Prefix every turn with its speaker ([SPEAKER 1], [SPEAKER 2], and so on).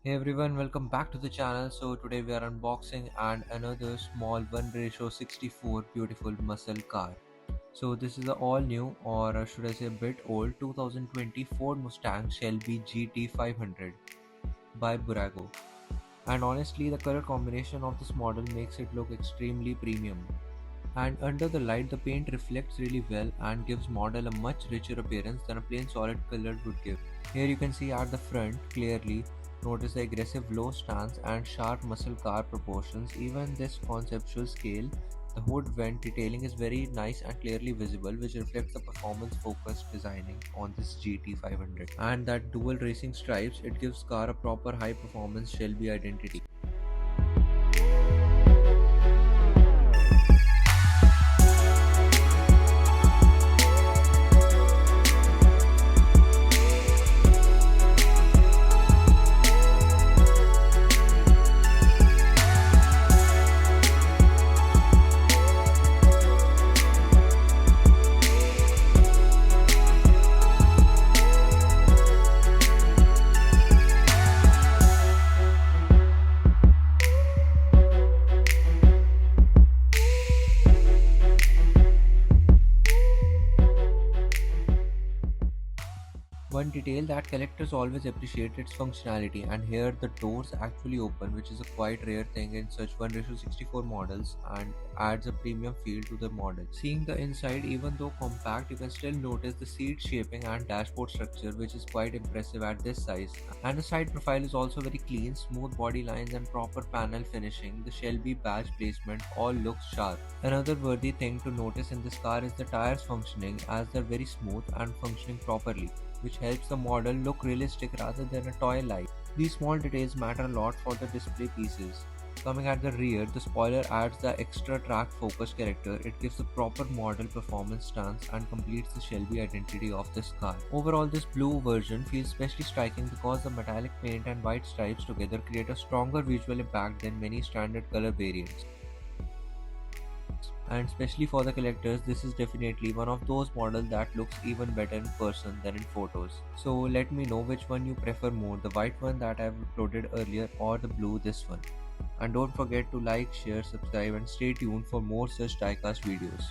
[SPEAKER 1] Hey everyone, welcome back to the channel. So today we are unboxing and another small 1:64 beautiful muscle car. So this is a all new, or should I say a bit old, 2020 Ford Mustang Shelby GT500 by Bburago. And honestly, the color combination of this model makes it look extremely premium. And under the light, the paint reflects really well and gives model a much richer appearance than a plain solid color would give. Here you can see at the front clearly notice the aggressive low stance and sharp muscle car proportions. Even this conceptual scale, the hood vent detailing is very nice and clearly visible, which reflects the performance focused designing on this GT500. And that dual racing stripes, it gives car a proper high performance Shelby identity. One detail that collectors always appreciate its functionality, and here the doors actually open, which is a quite rare thing in such 1:64 models and adds a premium feel to the model. Seeing the inside, even though compact, you can still notice the seat shaping and dashboard structure, which is quite impressive at this size. And the side profile is also very clean, smooth body lines and proper panel finishing. The Shelby badge placement all looks sharp. Another worthy thing to notice in this car is the tires functioning, as they're very smooth and functioning properly, which helps the model look realistic rather than a toy-like. These small details matter a lot for the display pieces. Coming at the rear, the spoiler adds the extra track focus character. It gives the proper model performance stance and completes the Shelby identity of this car. Overall, this blue version feels especially striking because the metallic paint and white stripes together create a stronger visual impact than many standard color variants. And especially for the collectors, this is definitely one of those models that looks even better in person than in photos. So let me know which one you prefer more, the white one that I've uploaded earlier or the blue this one. And don't forget to like, share, subscribe and stay tuned for more such diecast videos.